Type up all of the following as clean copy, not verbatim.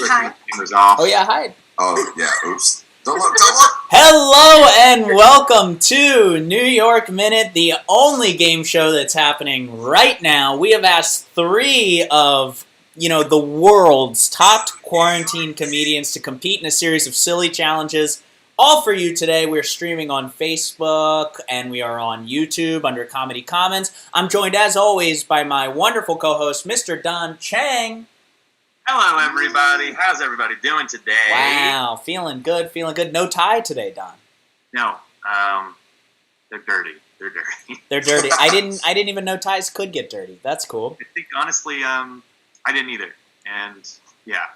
me hi. Oh yeah, hi. Oh yeah, oops. Don't look, don't look. Hello and welcome to New York Minute, the only game show that's happening right now. We have asked three of, the world's top quarantine comedians to compete in a series of silly challenges. All for you today. We're streaming on Facebook and we are on YouTube under Comedy Commons. I'm joined as always by my wonderful co-host, Mr. Don Chang. Hello, everybody. How's everybody doing today? Wow, feeling good, feeling good. No tie today, Don. No, they're dirty. They're dirty. They're dirty. I didn't even know ties could get dirty. That's cool. I think honestly, I didn't either. And yeah.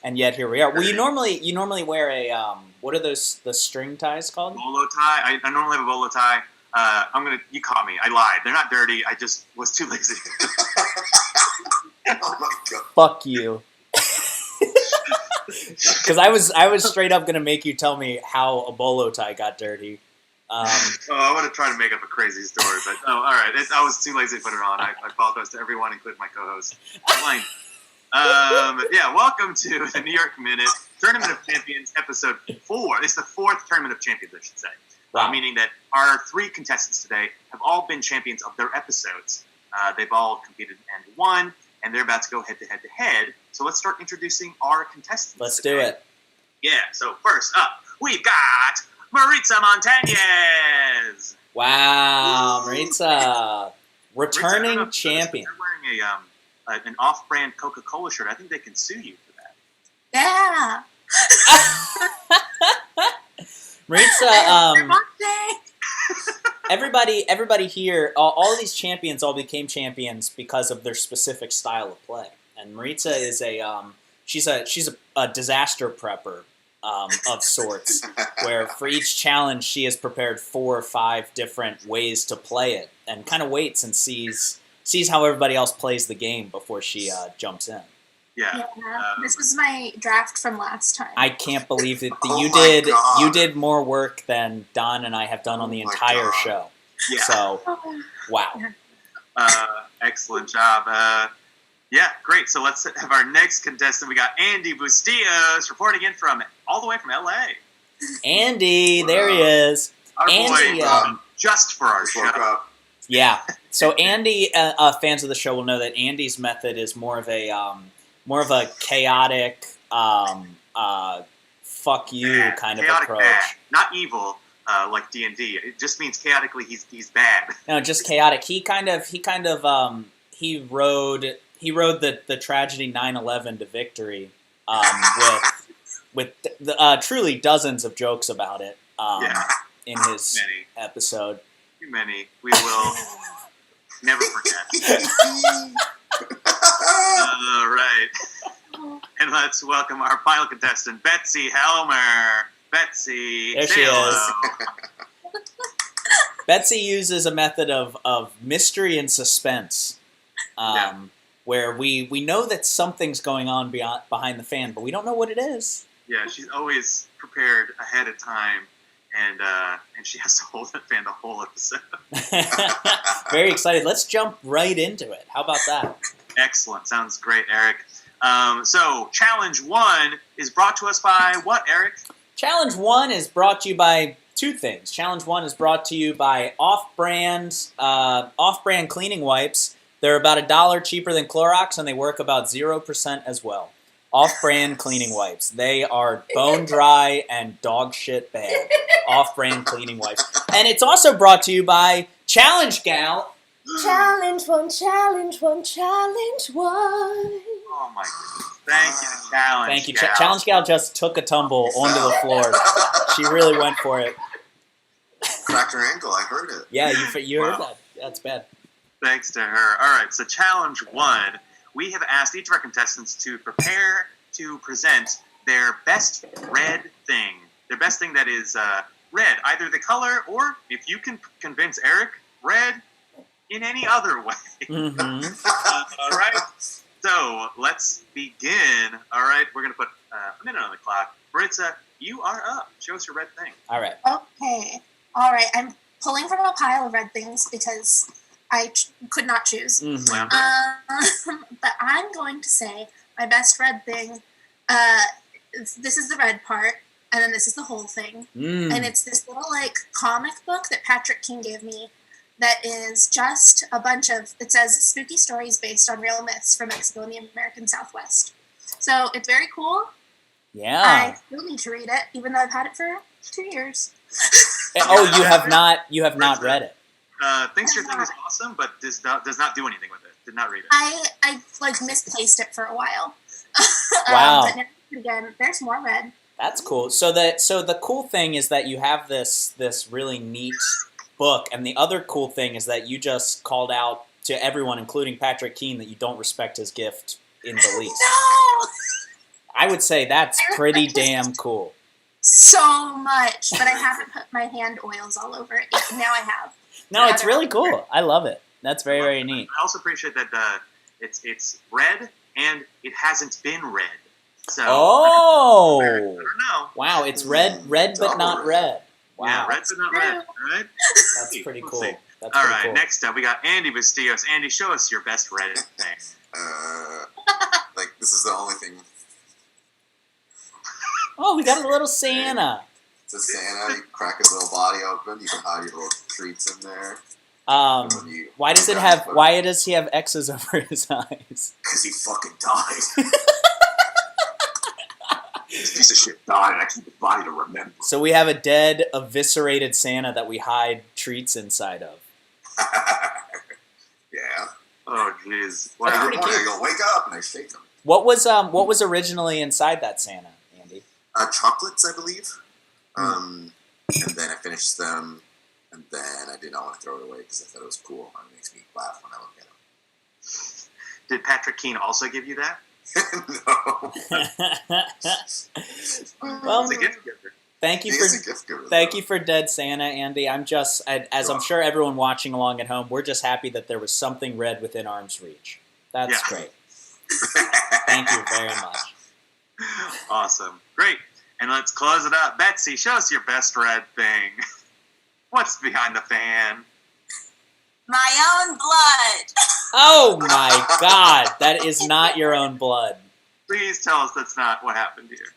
And yet here we are. Well, you normally wear a what are the string ties called? Bolo tie. I normally have a bolo tie. You caught me. I lied. They're not dirty. I just was too lazy. Oh my god. Fuck you. Because I was straight up gonna make you tell me how a bolo tie got dirty. I want to try to make up a crazy story, but all right. I was too lazy to put it on. I apologize to everyone, including my co-host. Fine. Yeah, welcome to the New York Minute Tournament of Champions, episode 4. It's the 4th Tournament of Champions, I should say. Wow. Meaning that our 3 contestants today have all been champions of their episodes. They've all competed and won, and they're about to go head-to-head. So let's start introducing our contestants. Let's today. do it. Yeah, so first up, we've got Maritza Montañez. Wow, Maritza, returning champion. You're wearing an off-brand Coca-Cola shirt. I think they can sue you for that. Yeah. Maritza, everybody here, all of these champions all became champions because of their specific style of play. And Maritza is she's a disaster prepper of sorts, where for each challenge she has prepared 4 or 5 different ways to play it, and kind of waits and sees how everybody else plays the game before she jumps in. Yeah. This was my draft from last time. I can't believe that Oh you my did God. you did more work than Don and I have done on the Oh my entire God. show. Yeah. So, wow. Excellent job. Yeah, great. So let's have our next contestant. We got Andy Bustillos reporting in from all the way from LA. Andy, there he is. Our Andy, boy, just for our Fuck show. up. Yeah. So Andy, fans of the show will know that Andy's method is more of a chaotic, fuck you Bad. kind of Chaotic approach. bad. Not evil, like D&D. It just means chaotically he's bad. No, just chaotic. He rode the tragedy 9/11 to victory, with truly dozens of jokes about it. In his Many. episode. Too many. We will never forget. All right. And let's welcome our final contestant, Betsy Helmer. Betsy, There say she hello. Betsy uses a method of mystery and suspense, where we know that something's going on behind the fan, but we don't know what it is. Yeah, she's always prepared ahead of time, and she has to hold that fan the whole episode. Very excited. Let's jump right into it. How about that? Excellent. Sounds great, Eric. So, Challenge 1 is brought to us by what, Eric? Challenge 1 is brought to you by 2 things. Challenge 1 is brought to you by off-brand cleaning wipes. They're about $1 cheaper than Clorox, and they work about 0% as well. Off-brand cleaning wipes. They are bone dry and dog shit bad. Off-brand cleaning wipes. And it's also brought to you by Challenge Gal. Challenge one, challenge one, challenge one. Oh, my goodness. Thank you, Challenge Thank you. Gal. Challenge Gal just took a tumble onto the floor. She really went for it. Cracked her ankle. I heard it. Yeah, you heard Wow. that. That's bad. Thanks to her. All right, so Challenge 1, we have asked each of our contestants to prepare to present their best red thing. Their best thing that is red, either the color or, if you can convince Eric, red in any other way. Mm-hmm. All right, so let's begin. All right, we're going to put a minute on the clock. Maritza, you are up. Show us your red thing. All right. Okay. All right. I'm pulling from a pile of red things because I could not choose. Mm-hmm. Well, But I'm going to say my best red thing Uh, this is the red part, and then this is the whole thing. And it's this little like comic book that Patrick King gave me that is just a bunch of, it says spooky stories based on real myths from Mexico and the American Southwest. So it's very cool. Yeah. I still need to read it, even though I've had it for 2 years. Oh, you have not read it. Thinks your thing is awesome, but does not do anything with it. Did not read it. I like misplaced it for a while. Wow. But now, again, there's more red. That's cool. So the cool thing is that you have this really neat book, and the other cool thing is that you just called out to everyone, including Patrick Keane, that you don't respect his gift in the least. No! I would say that's pretty damn cool. So much, but I haven't put my hand oils all over it yet. Now I have. No, it's really cool. I love it. That's very, very neat. I also appreciate that it's red and it hasn't been read. So Oh! I don't know. Wow, it's red but not red. Wow. Yeah, red but not red. All right. That's pretty We'll cool. see. That's All pretty right. cool. Next up, we got Andy Bustillos. Andy, show us your best red thing. Like, this is the only thing. Oh, we got a little Santa. It's a Santa. You crack his little body open. You can hide your little treats in there. Why does he have X's over his eyes? Because he fucking died. This piece of shit died, and I keep his body to remember. So we have a dead, eviscerated Santa that we hide treats inside of. Yeah. Oh, jeez. That's Every pretty morning cute. I go, wake up, and I shake him. What was originally inside that Santa, Andy? Chocolates, I believe. And then I finished them, and then I did not want to throw it away because I thought it was cool. It makes me laugh when I look at them. Did Patrick Keane also give you that? No. Well, It's a gift giver. thank you He for is a gift giver. Thank though. you for Dead Santa, Andy. As I'm sure everyone watching along at home, we're just happy that there was something red within arm's reach. That's Yeah. great. Thank you very much. Awesome. Great. And let's close it up. Betsy, show us your best red thing. What's behind the fan? My own blood. Oh my God, that is not your own blood. Please tell us that's not what happened here.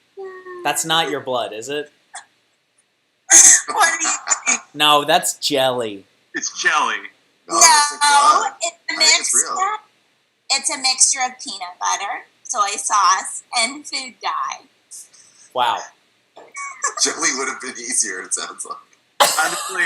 That's not your blood, is it? What do you think? No, that's jelly. It's jelly. No, that's No, like it's a I think it's mixture. real. It's a mixture of peanut butter, soy sauce, and food dye. Wow. Jelly would have been easier, it sounds like. Honestly,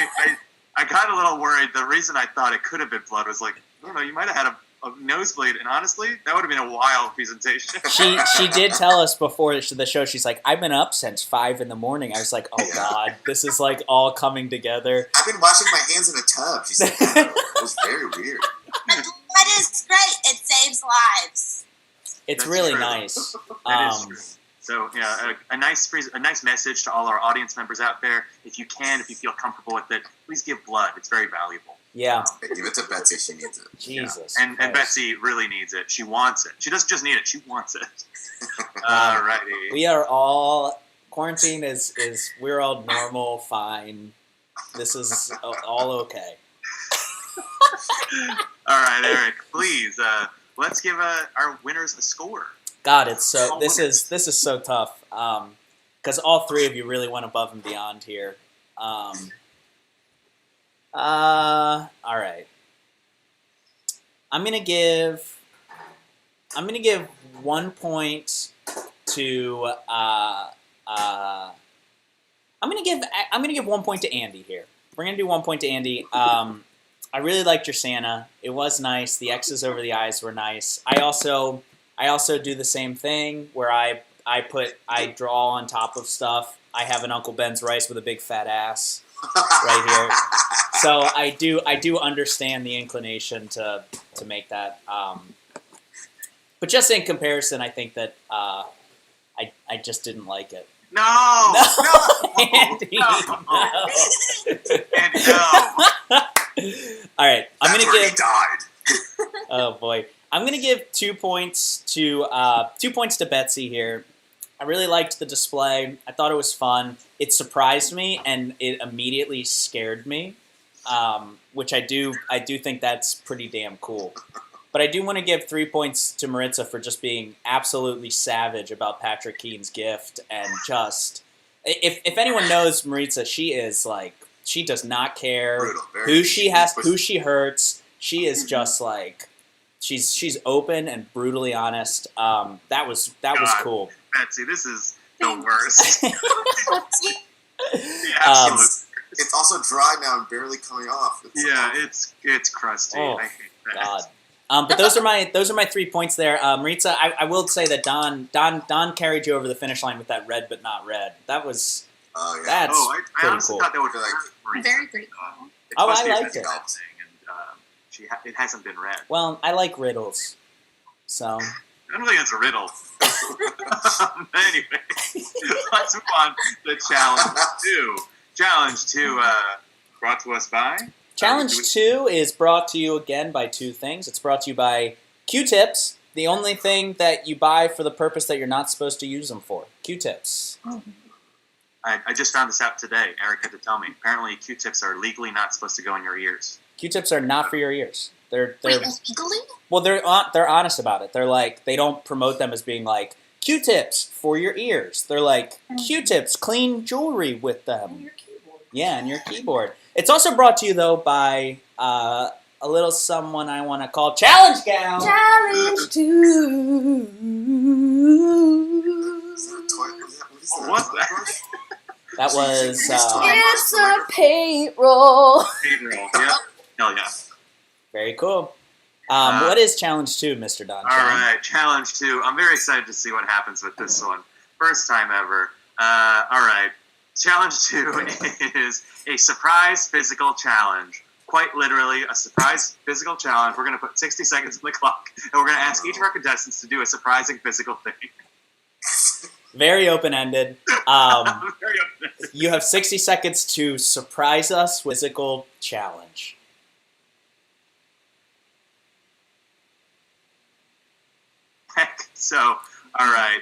I got a little worried. The reason I thought it could have been blood was like, I don't know, you might have had a nosebleed. And honestly, that would have been a wild presentation. She did tell us before the show, she's like, I've been up since 5 a.m. I was like, oh God, this is like all coming together. I've been washing my hands in a tub. She said, it was very weird. But blood is great. It saves lives. It's That's really true. nice. That is true. So, yeah, a nice message to all our audience members out there. If you feel comfortable with it, please give blood. It's very valuable. Yeah. Give it to Betsy. She needs it. Jesus. And Christ. Betsy really needs it. She wants it. She doesn't just need it. She wants it. Alrighty. We are all quarantine is we're all normal, fine. This is all okay. All right, Eric. Please, let's give our winners a score. God, this is so tough. Because all three of you really went above and beyond here. All right. I'm gonna give 1 point to I'm gonna give 1 point to Andy here. We're gonna do 1 point to Andy. I really liked your Santa. It was nice. The X's over the eyes were nice. I also do the same thing where I draw on top of stuff. I have an Uncle Ben's rice with a big fat ass right here. So I do understand the inclination to make that. But just in comparison, I think that I just didn't like it. No! Andy, No! no. Andy, no! All right, I'm That's gonna where give. he died. Oh boy, I'm gonna give 2 points to Betsy here. I really liked the display. I thought it was fun. It surprised me and it immediately scared me, which I do think that's pretty damn cool. But I do want to give 3 points to Maritza for just being absolutely savage about Patrick Keane's gift and just if anyone knows Maritza, she is like she does not care Brutal, who she hurts. She is just like she's open and brutally honest. That was cool. Betsy, this is the worst. It's, Absolutely. it's also dry now and barely coming off. It's crusty. Oh, I hate that. God. But those are my 3 points there. Maritza, I will say that Don carried you over the finish line with that red but not red. That was Oh yeah. that's I pretty honestly cool. thought that would Like- hurt Very grateful. It's Oh, supposed to I be a liked it. physical thing, and it hasn't been read. Well, I like riddles, so I don't think it's a riddle. Anyway, let's move on to challenge 2. Challenge 2 brought to us by... Challenge 2 is brought to you again by two things. It's brought to you by Q-tips, the only thing that you buy for the purpose that you're not supposed to use them for. Q-tips. I just found this out today. Eric had to tell me. Apparently, Q-tips are legally not supposed to go in your ears. Q-tips are not for your ears. They're Wait, legally? well, they're honest about it. They're like they don't promote them as being like Q-tips for your ears. They're like Q-tips, clean jewelry with them. Yeah, and your keyboard. It's also brought to you though by a little someone I want to call Challenge Gal. Challenge 2. Is that a toy? What is that? What's that? That was It's a paint roll. Pedro. Yep. Hell yeah. very cool. What is Challenge 2, Mr. Don? All right, Challenge 2. I'm very excited to see what happens with this one. First time ever. All right. Challenge 2 is a surprise physical challenge. Quite literally, a surprise physical challenge. We're going to put 60 seconds on the clock, and we're going to ask each of our contestants to do a surprising physical thing. Very open-ended. Very open. You have 60 seconds to surprise us with physical challenge. Heck. So, all right.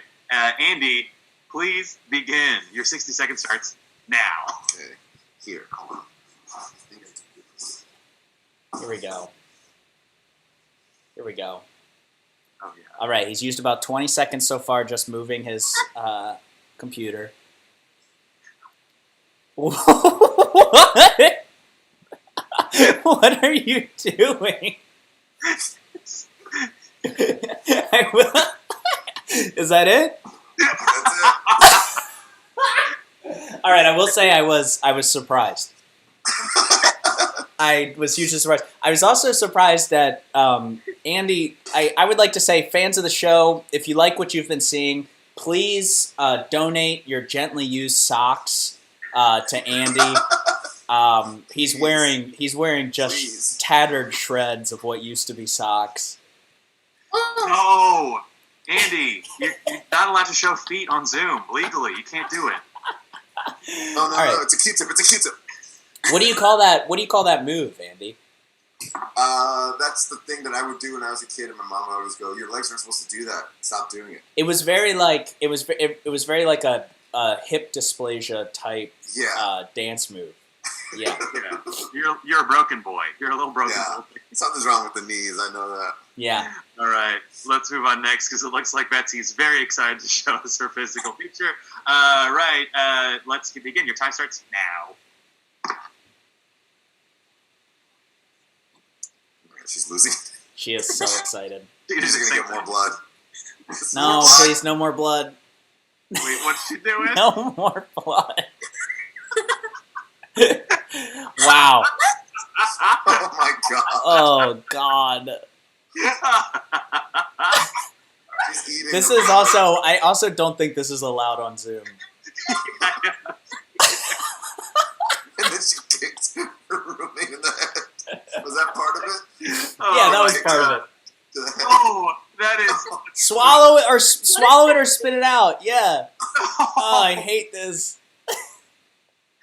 Andy, please begin. Your 60 seconds starts now. Okay. Here, hold on. I think I can do this. Here we go. Here we go. Oh, yeah. All right, he's used about 20 seconds so far just moving his computer. What? What are you doing? Is that it? That's All right, I will say I was surprised. I was hugely surprised. I was also surprised that Andy. I would like to say, fans of the show, if you like what you've been seeing, please donate your gently used socks to Andy. He's wearing just Please. tattered shreds of what used to be socks. Oh, No! Andy, you're not allowed to show feet on Zoom legally. You can't do it. No, All right. it's a Q-tip. It's a Q-tip. What do you call that? What do you call that move, Andy? That's the thing that I would do when I was a kid, and my mom would always go, "Your legs aren't supposed to do that. Stop doing it." It was very like it was very like a hip dysplasia type Yeah. dance move. Yeah, Yeah. You're a broken boy. You're a little broken Yeah. boy. Something's wrong with the knees. I know that. yeah. All right, let's move on next because it looks like Betsy's very excited to show us her physical feature. Let's begin. Your time starts now. She's losing. She is so excited. She's gonna get more blood. No, More blood? please, no more blood. Wait, what's she doing? No more blood. Wow. Oh my god. Oh God. She's eating. This her is blood. also. I also don't think this is allowed on Zoom. And then she kicked her roommate in the head. Was that part of it? Yeah, that was my part of God. it. To the head. Oh, that is. Swallow it or spit it out. Yeah. Oh, I hate this.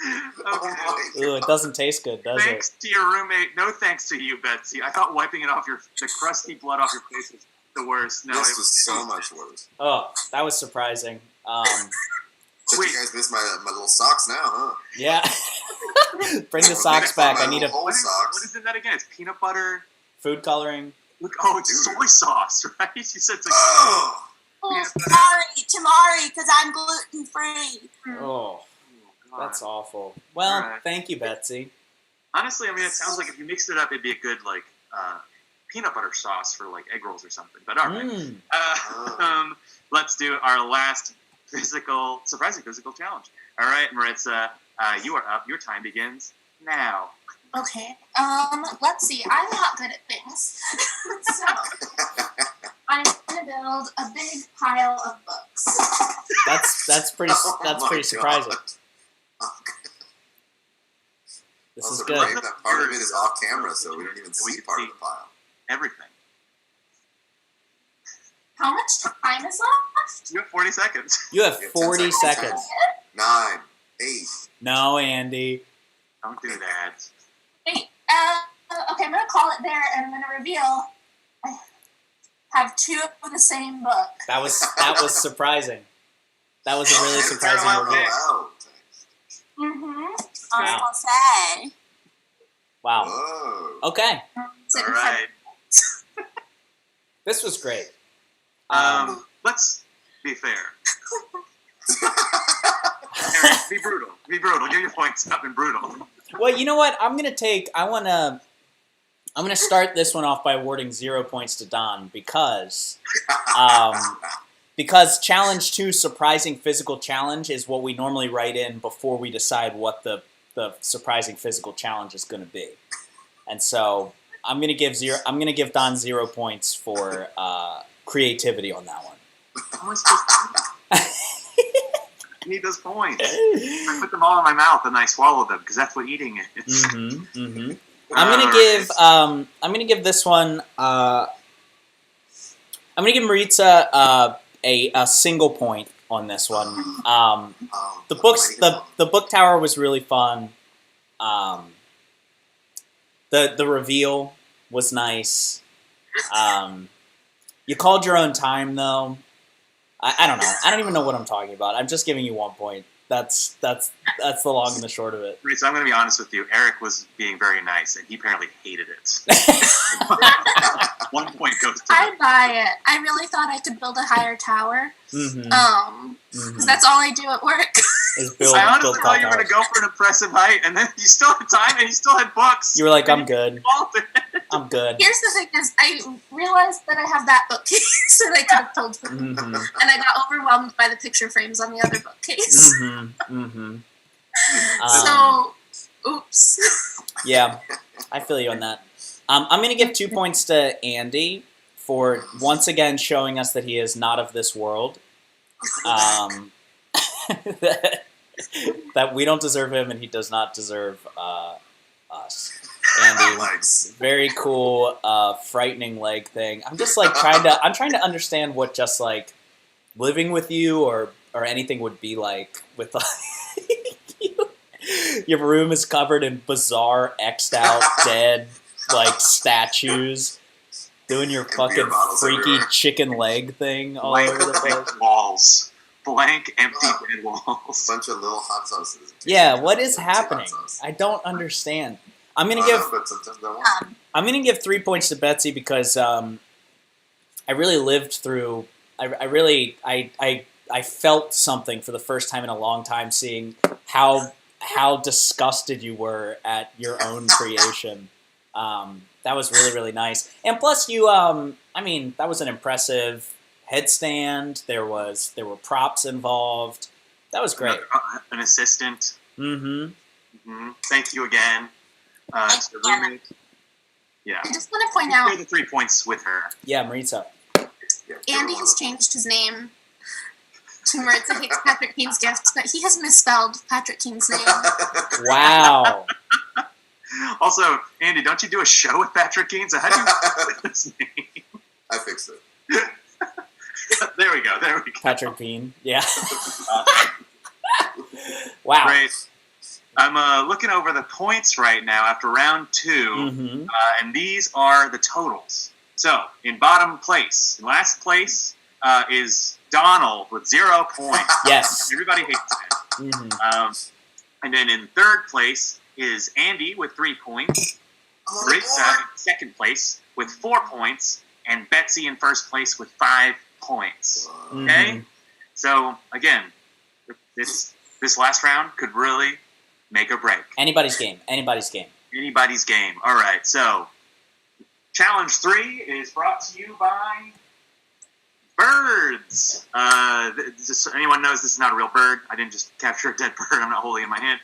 Oh Okay. my Ooh, it doesn't taste good, does it? Thanks to your roommate. No thanks to you, Betsy. I thought wiping it off the crusty blood off your face was the worst. No, This it was so much worse. Oh, that was surprising. But Wait. you guys missed my little socks now, huh? Yeah. Bring the socks back. I need a Whole What socks. is in that again? It's peanut butter. food coloring. Look, oh, it's soy sauce, right? She said it's like, Oh, Oh, sorry, tamari, because I'm gluten free. Oh, God. that's awful. Well, Alright. thank you, Betsy. Honestly, I mean, it sounds like if you mixed it up, it'd be a good like peanut butter sauce for like egg rolls or something. But all right, let's do our last surprising physical challenge. All right, Maritza, you are up. Your time begins now. Okay. Let's see. I'm not good at things. So I'm gonna build a big pile of books. That's pretty Oh that's my pretty surprising. God. This Also is good. great that part of it is off camera, so we don't even We see can part see of the pile. everything. How much time is left? You have 40 seconds. You have You have 10 40 seconds. seconds. 9, 8. No, Andy. Don't do that. Wait. Okay, I'm gonna call it there, and I'm gonna reveal I have two of the same book. That was surprising. That was a really It's surprising Wow. reveal. Wow. Mm-hmm. I was gonna say. Wow. Whoa. Okay. So All right. This was great. Let's be fair. Eric, be brutal. Be brutal. Give your points up and brutal. Well, you know what? I'm gonna start this one off by awarding 0 points to Don because challenge 2, surprising physical challenge, is what we normally write in before we decide what the surprising physical challenge is going to be, and so I'm gonna give Don 0 points for creativity on that one. How am I supposed to I need those points. I put them all in my mouth and I swallowed them because that's what eating is. Mm-hmm. Mm-hmm. I'm gonna give this one. I'm gonna give Maritza a single point on this one. The book tower was really fun. The reveal was nice. You called your own time though. I don't know. I don't even know what I'm talking about. I'm just giving you 1 point. That's the long and the short of it. Right, so I'm going to be honest with you. Eric was being very nice, and he apparently hated it. 1 point goes to I him. buy it. I really thought I could build a higher tower. Mm-hmm. Because that's all I do at work. Is build I honestly build thought you were going towers. to go for an impressive height, and then you still had time, and you still had books. You were like, I'm good. I'm good. Here's the thing: is I realized that I have that bookcase that I could have pulled from, Mm-hmm. and I got overwhelmed by the picture frames on the other bookcase. Mm-hmm. Mm-hmm. So, oops. Yeah, I feel you on that. I'm going to give 2 points to Andy for once again showing us that he is not of this world. That we don't deserve him and he does not deserve us. Andy, Legs. very cool, frightening leg thing. I'm just like trying to understand what just like living with you or anything would be like with your room is covered in bizarre X'd out dead like statues doing your And beer fucking bottles freaky everywhere. chicken leg thing all Blank over the place. walls. Blank, empty Wow. dead A walls. bunch of little hot sauces. Yeah, what is Hot happening? sauce. I don't understand. I'm I gonna don't give know, but sometimes I want. I'm gonna give 3 points to Betsy because I really lived through. I felt something for the first time in a long time, seeing how disgusted you were at your own creation. That was really, really nice. And plus, you that was an impressive headstand. There were props involved. That was great. An assistant. Mm-hmm. Thank you again. To the roommate. Yeah. I just want to point Share out, the 3 points with her. Yeah, Maritza. Yeah, Andy has changed his name to Maritza Hates Patrick King's Gift, but he has misspelled Patrick King's name. Wow. Also, Andy, don't you do a show with Patrick Keynes? How do you with his name? I fixed it. There we go. Patrick Bean. Yeah. Wow. Great. I'm looking over the points right now after round 2, Mm-hmm. and these are the totals. So, in bottom place, in last place is Donald with 0 points. Yes. Everybody hates him. Mm-hmm. And then in third place is Andy with 3 points. I'm on Maritza board. in second place with 4 points, and Betsy in first place with 5 points. Okay? So, again, this last round could really make or break. Anybody's game. Anybody's game. Anybody's game. All right, so challenge 3 is brought to you by birds. Anyone knows this is not a real bird. I didn't just capture a dead bird. I'm not holding it in my hand.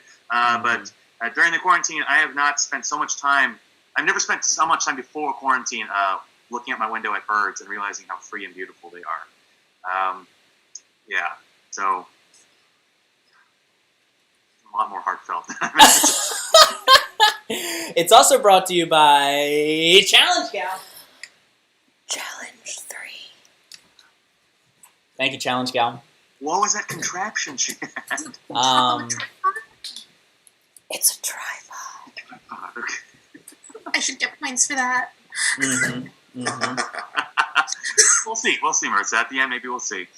But during the quarantine, I have not spent so much time. I've never spent so much time before quarantine looking out my window at birds and realizing how free and beautiful they are. Yeah, so a lot more heartfelt. It's also brought to you by Challenge Gal. Challenge 3. Thank you, Challenge Gal. What was that contraption she had? It's a tripod. I should get points for that. We'll see, Marissa. At the end, maybe we'll see.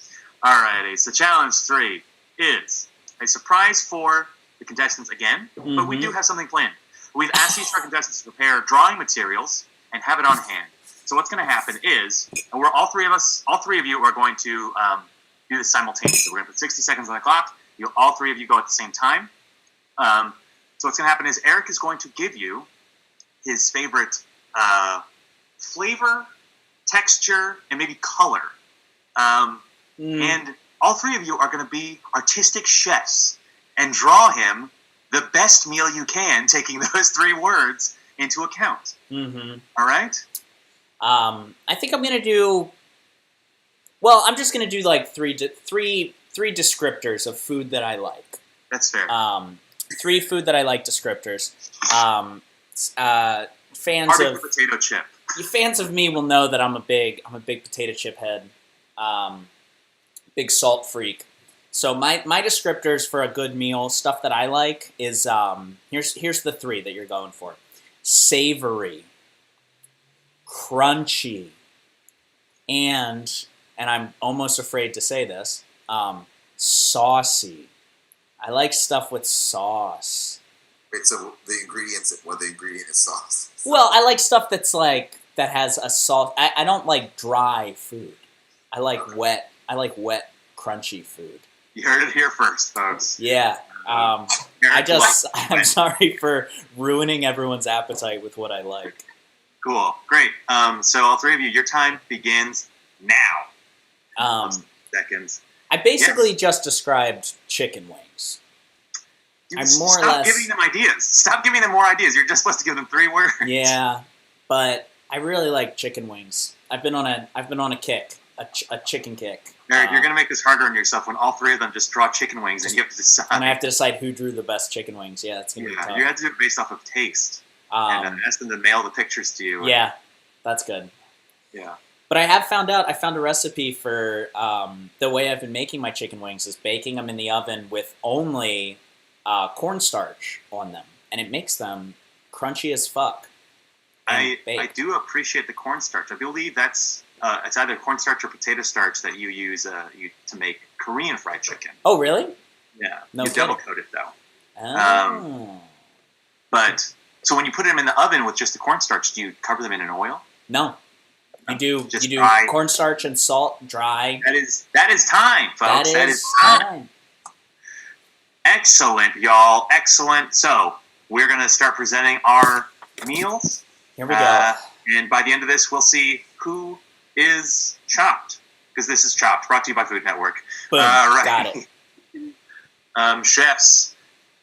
Alrighty, so challenge 3 is a surprise for the contestants again, but we do have something planned. We've asked each of our contestants to prepare drawing materials and have it on hand. So what's going to happen is, and all three of you are going to do this simultaneously. We're going to put 60 seconds on the clock. All three of you go at the same time. So what's going to happen is Eric is going to give you his favorite flavor, texture, and maybe color. And all three of you are going to be artistic chefs and draw him the best meal you can, taking those 3 words into account. All right? I think I'm gonna do. Well, I'm just gonna do like three descriptors of food that I like. That's fair. 3 food that I like descriptors. Fans Barbecue of potato chip. fans of me will know that I'm a big potato chip head, big salt freak. So my descriptors for a good meal, stuff that I like, is here's the 3 that you're going for: savory, crunchy, and I'm almost afraid to say this, saucy. I like stuff with sauce. Wait, so the ingredients, what the ingredient is sauce? Well, I like stuff that has a sauce. I don't like dry food. I like wet. I like wet, crunchy food. You heard it here first, folks. Yeah. I'm sorry for ruining everyone's appetite with what I like. Cool. Great. So all 3 of you, your time begins now. Seconds. I basically just described chicken wings. Stop giving them ideas. Stop giving them more ideas. You're just supposed to give them 3 words. Yeah, but I really like chicken wings. I've been on a kick, a chicken kick. Eric, you're going to make this harder on yourself when all 3 of them just draw chicken wings and you have to decide. And I have to decide who drew the best chicken wings. Yeah, that's going to be tough. You have to do it based off of taste. And ask them to mail the pictures to you. Yeah, that's good. Yeah. But I found a recipe for the way I've been making my chicken wings is baking them in the oven with only cornstarch on them. And it makes them crunchy as fuck. I do appreciate the cornstarch. I believe that's it's either cornstarch or potato starch that you use to make Korean fried chicken. Oh, really? Yeah. No you kidding. double coat it though. Oh. But so when you put them in the oven with just the cornstarch, do you cover them in an oil? No. You do dry. cornstarch and salt, dry. That is time, folks. That is time. Excellent, y'all. Excellent. So we're gonna start presenting our meals. Here we go. And by the end of this, we'll see who is Chopped, because this is Chopped, brought to you by Food Network. Boom. Right. Got it. Chefs,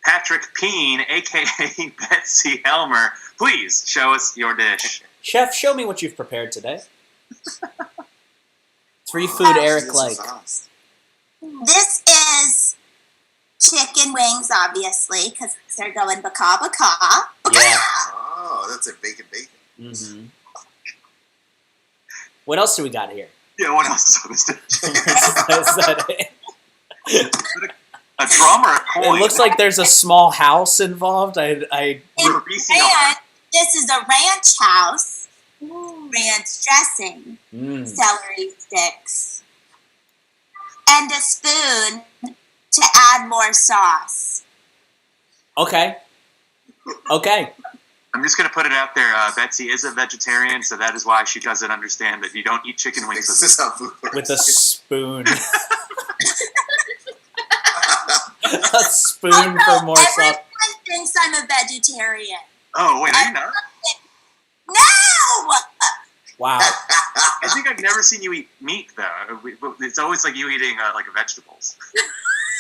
Patrick Peen, a.k.a. Betsy Helmer, please show us your dish. Chef, show me what you've prepared today. 3 food Eric like. This is chicken wings, obviously, because they're going baka baka. Yeah. Oh, that's a bacon. Mm-hmm. What else do we got here? Yeah, what else is on this dish? Is that it? A drum or a coin? It looks like there's a small house involved. And this is a ranch house, ranch dressing, celery sticks, and a spoon to add more sauce. Okay. I'm just going to put it out there. Betsy is a vegetarian, so that is why she doesn't understand that you don't eat chicken wings This is how food works. With a spoon. A spoon for more sauce. Everyone thinks I'm a vegetarian. Oh, wait, are you not? No! Wow. I think I've never seen you eat meat, though. It's always like you eating like vegetables.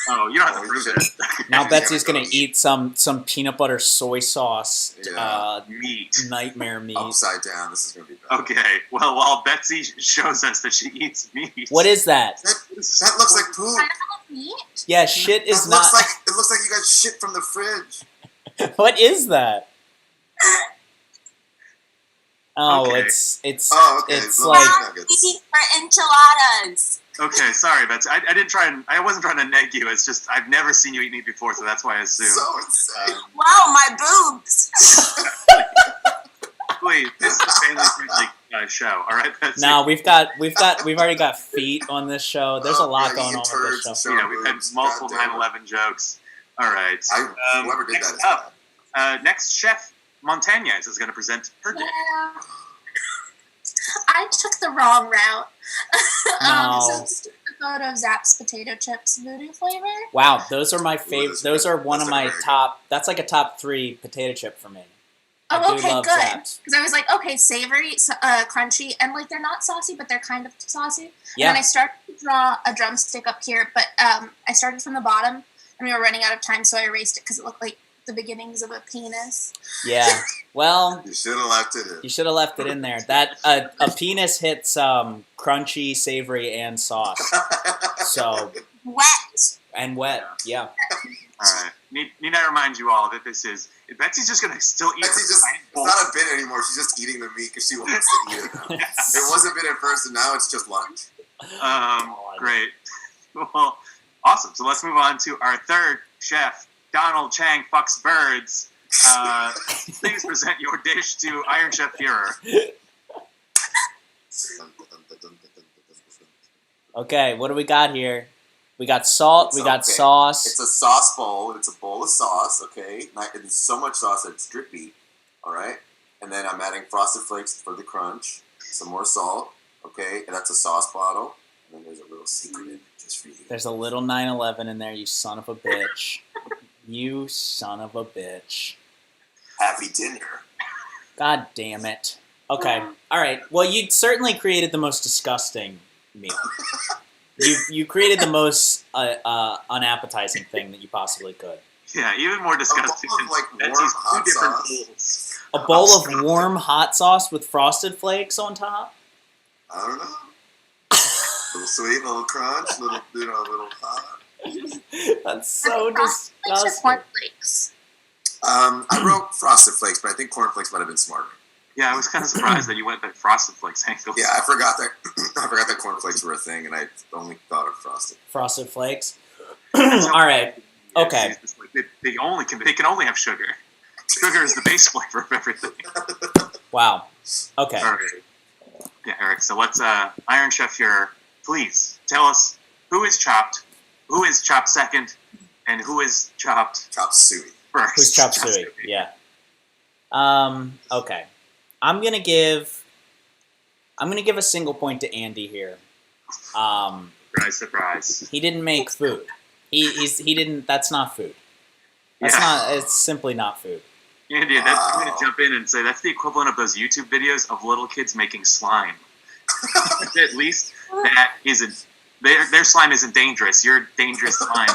Oh, you don't have to prove it. Now Betsy's gonna eat some peanut butter soy sauce. Yeah. Meat. Nightmare meat. Upside down. This is gonna be bad. Okay, well, while Betsy shows us that she eats meat. What is that? That looks like poop. Kind of meat. Yeah, shit is It not. looks like you got shit from the fridge. What is that? Oh, Okay. it's Oh, okay. it's Little like nuggets. Eating for enchiladas. Okay, sorry, Betsy. I didn't try and I wasn't trying to neg you. It's just I've never seen you eat meat before, so that's why I assumed. So insane. Wow, my boobs. Please, this is a family-friendly show. All right, Betsy. no. We've already got feet on this show. There's a lot Yeah, going eating on with this turds show. and Yeah, we've had boobs. multiple God damn it. 9/11 jokes. All right. Whoever did that next is up, bad. next chef Montañez is going to present her dish. Yeah. I took the wrong route. No. So this is the photo of Zapp's potato chips voodoo flavor. Wow, those are my favorite. those Those are are good. one Those of are my very good. top. That's like a top 3 potato chip for me. I Oh, do okay, love good. Zapp's. Because I was like, okay, savory, crunchy, and like they're not saucy, but they're kind of saucy. And Yeah. then I started to draw a drumstick up here, but I started from the bottom, and we were running out of time, so I erased it because it looked like the beginnings of a penis. Yeah. Well, You should have left it in. you should have left it in there. That a penis hits crunchy, savory, and sauce. So Wet. and wet. Yeah. All right. Need I remind you all that this is Betsy's just going to still eat. Betsy her giant it's bowl. not a bit anymore. She's just eating the meat because she wants to eat it now. It was a bit at first, and now it's just lunch. Great. Well, awesome. So let's move on to our third chef, Donald Chang Fucks Birds. Please present your dish to Iron Chef Führer. Okay. What do we got here? We got salt. We got Okay. sauce. It's a sauce bowl. It's a bowl of sauce, okay? It's so much sauce that it's drippy, all right? And then I'm adding Frosted Flakes for the crunch, some more salt, okay? And that's a sauce bottle. And then there's a little secret in it just for you. There's a little 9/11 in there. You son of a bitch. You son of a bitch. Happy dinner. God damn it. Okay. All right. Well, you certainly created the most disgusting meal. You created the most unappetizing thing that you possibly could. Yeah, even more disgusting. bowl of, like, than warm Betsy's hot two different sauce. bowls. A bowl of warm hot sauce with Frosted Flakes on top? I don't know. Little sweet, little crunch, little hot. That's so Frosted Flakes or disgusting. cornflakes? I wrote Frosted Flakes, but I think Corn Flakes might have been smarter. Yeah, I was kind of surprised that you went that Frosted Flakes angle. Yeah, I forgot that. I forgot that Corn Flakes were a thing, and I only thought of Frosted. Frosted Flakes. All right. Okay. It's just like they can only have sugar. Sugar is the base flavor of everything. Wow. Okay. All right. Yeah, Eric. So let's Iron Chef here. Please tell us who is chopped, who is chopped second, and who is chopped Chop suey. first. Who's chop suey? Yeah. Okay. I'm gonna give a single point to Andy here. Surprise, surprise. He didn't make food. He didn't. That's not food. That's Yeah. not. It's simply not food. Andy, I'm going to jump in and say that's the equivalent of those YouTube videos of little kids making slime. At least that isn't their slime isn't dangerous. Your dangerous slime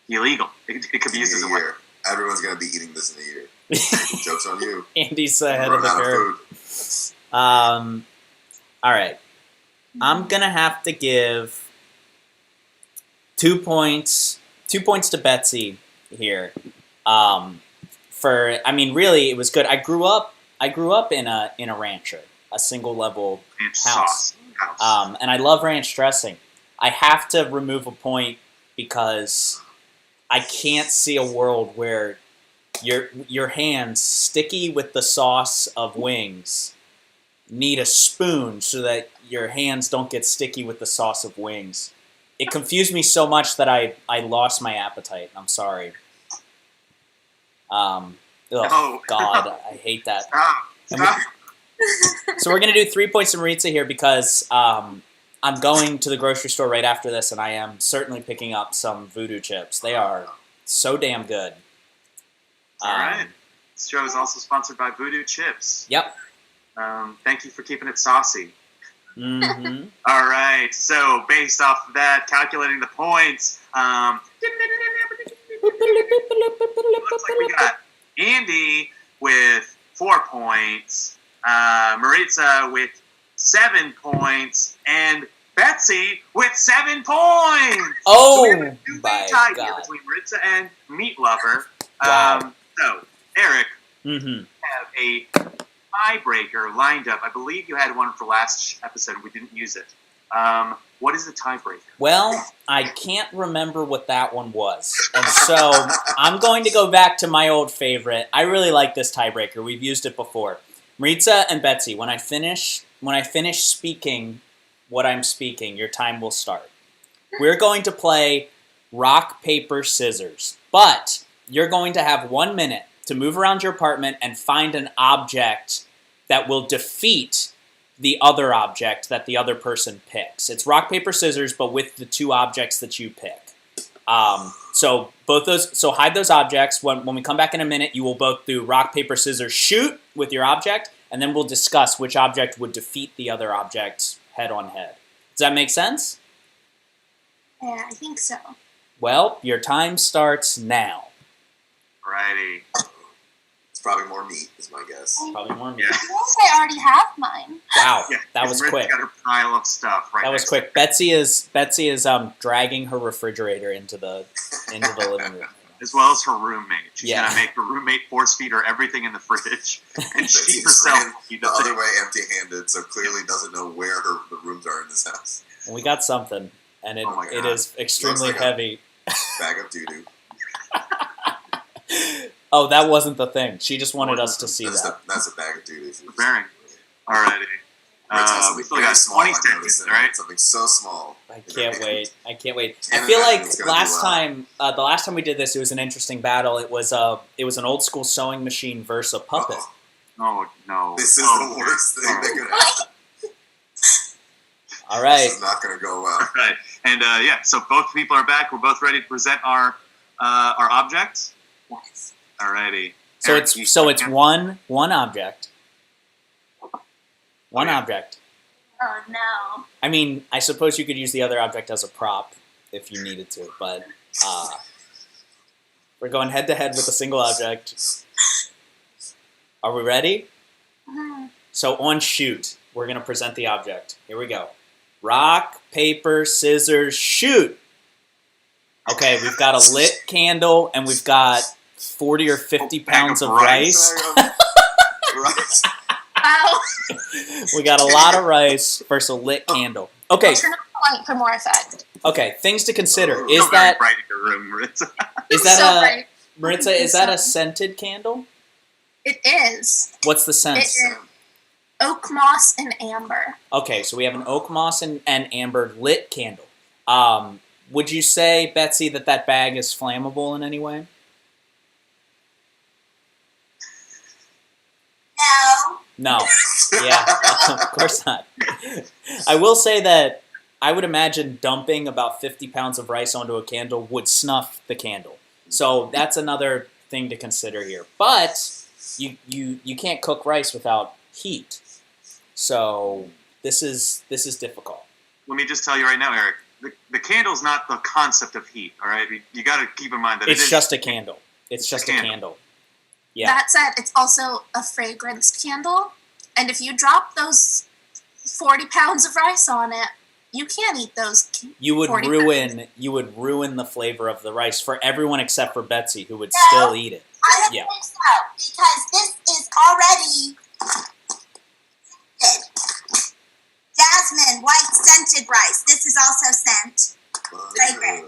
illegal. It could be used as a weapon. year. Everyone's gonna be eating this in a year. Joke's on you. Andy's ahead of Run the out curve. food. All right. I'm gonna have to give 2 points. 2 points to Betsy here. Really, it was good. I grew up in a rancher, a single level Ranch house. sauce. and I love ranch dressing. I have to remove a point because I can't see a world where your hands, sticky with the sauce of wings, need a spoon so that your hands don't get sticky with the sauce of wings. It confused me so much that I lost my appetite. I'm sorry. Oh, No. God, I hate that. Stop. So we're going to do 3 points to Maritza here because I'm going to the grocery store right after this, and I am certainly picking up some Voodoo chips. They are so damn good. All right. This show is also sponsored by Voodoo Chips. Yep. Thank you for keeping it saucy. Mm-hmm. All right. So based off of that, calculating the points, looks like we got Andy with 4 points, Maritza with 7 points, and Betsy with 7 points. Oh, so we have a my tie here God. between Maritza and Meat Lover. Wow. So Eric, Mm-hmm. have a tiebreaker lined up. I believe you had one for last episode. We didn't use it. What is the tiebreaker? Well, I can't remember what that one was. And so I'm going to go back to my old favorite. I really like this tiebreaker. We've used it before. Maritza and Betsy, when I finish speaking what I'm speaking, your time will start. We're going to play rock, paper, scissors. But you're going to have 1 minute to move around your apartment and find an object that will defeat the other object that the other person picks. It's rock, paper, scissors, but with the 2 objects that you pick. So hide those objects. When we come back in a minute, you will both do rock, paper, scissors, shoot with your object, and then we'll discuss which object would defeat the other object head on head. Does that make sense? Yeah, I think so. Well, your time starts now. Alrighty. It's probably more meat, is my guess. Probably more me. Yeah. I think I already have mine. Wow, Yeah, that was Maritza quick. got her pile of stuff right That was next quick. Betsy is dragging her refrigerator into the living room. as well as her roommate. She's Yeah. gonna make her roommate force feed her everything in the fridge, and she Betsy herself ran will eat the the other thing. way empty-handed, so clearly doesn't know where the rooms are in this house. And we got something, and Oh my it God. is extremely Looks like a- heavy. Bag of doo-doo. Oh, that wasn't the thing. She just wanted us to see that. That's a bag of doo-doo. Preparing. Alrighty. We still got 20 seconds, right? Something so small. I can't wait. I can't wait. I Can't feel imagine like it's gonna do well. the last time we did this, it was an interesting battle. It was an old school sewing machine versus a puppet. Uh-oh. Oh no. This is Oh, the worst thing oh. that could happen. All right. This is not going to go well. Right. And yeah, so both people are back. We're both ready to present our objects. Yes. Alrighty. So Eric, it's you so it's second. one object. One Okay. object. Oh no. I mean, I suppose you could use the other object as a prop if you needed to, but we're going head to head with a single object. Are we ready? Mhm. So on shoot, we're going to present the object. Here we go. Rock, paper, scissors, shoot. Okay, we've got a lit candle and we've got 40 or 50 pounds of rice. Rice. Wow. We got a lot of rice versus a lit candle. Okay, Turn up the light for more effect. okay, things to consider. You're Is very that bright in your room, Maritza. is that So a bright. Maritza, is that a scented candle? It is. What's the scent? It is oak moss and amber. Okay, so we have an oak moss and amber lit candle. Would you say, Betsy, that bag is flammable in any way? No. No. Yeah, of course not. I will say that I would imagine dumping about 50 pounds of rice onto a candle would snuff the candle. So that's another thing to consider here. But you can't cook rice without heat. So this is difficult. Let me just tell you right now, Eric. The candle's not the concept of heat. All right, you got to keep in mind that It's it is just a candle. It's just a candle. candle. Yeah. That said, it's also a fragranced candle. And if you drop those 40 pounds of rice on it, you can't eat those. You would 40 ruin the flavor of the rice for everyone except for Betsy, who would No. still eat it. I don't Yeah. think so, because this is already scented. Jasmine, white scented rice. This is also scent. Fragrant.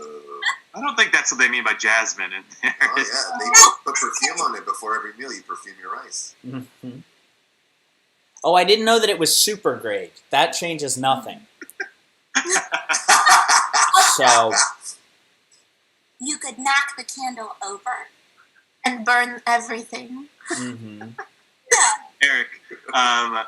I don't think that's what they mean by jasmine in there. Oh yeah, they put perfume on it before every meal. You perfume your rice. Mhm. Oh, I didn't know that it was super grade. That changes nothing. So You could knock the candle over and burn everything. Mm-hmm. Eric,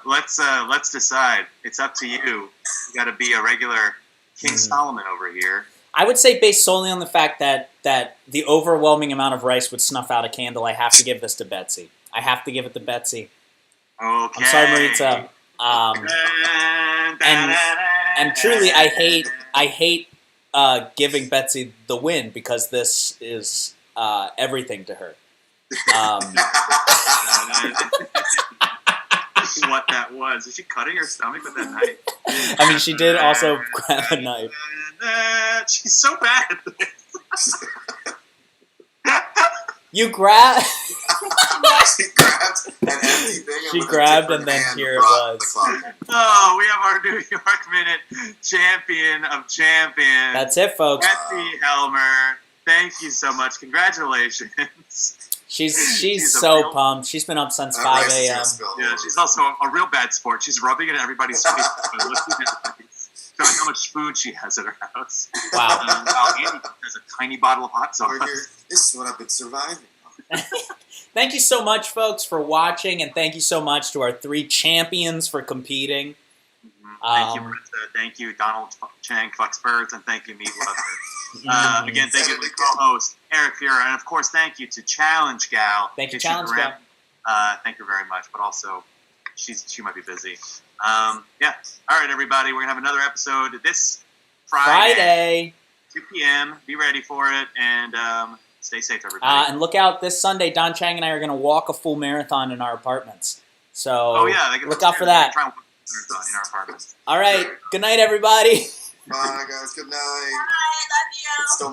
let's decide. It's up to you. You got to be a regular King Solomon over here. I would say, based solely on the fact that the overwhelming amount of rice would snuff out a candle, I have to give this to Betsy. I have to give it to Betsy. Okay. I'm sorry, Maritza. And truly, I hate giving Betsy the win because this is everything to her. What that was? Is she cutting her stomach with that knife? I mean, she did also grab a knife. She's so bad at this. You grab. She grabbed an empty thing. She grabbed and then here it was. Oh, we have our New York Minute champion of champions. That's it, folks. Betsy Helmer. Thank you so much. Congratulations. She's so pumped. She's been up since 5 a.m. Yeah, she's also a real bad sport. She's rubbing it in everybody's face. Showing how much food she has at her house. Wow. While Andy has a tiny bottle of hot sauce. This is what I've been surviving. Thank you so much, folks, for watching, and thank you so much to our 3 champions for competing. Thank you, Marissa. Thank you, Donald Chang, Flex Birds, and thank you, Meat Lover. Again, thank you to the co-host, Eric Fura, and of course, thank you to Challenge Gal. Thank you, Challenge Gal. Thank you very much, but also, she might be busy. Yeah. All right, everybody, we're going to have another episode this Friday. 2 p.m. Be ready for it, and stay safe, everybody. And look out, this Sunday, Don Chang and I are going to walk a full marathon in our apartments. So look out for that. In our apartments. All right. Good night, everybody. Bye, guys. Good night. Bye, love you. It's still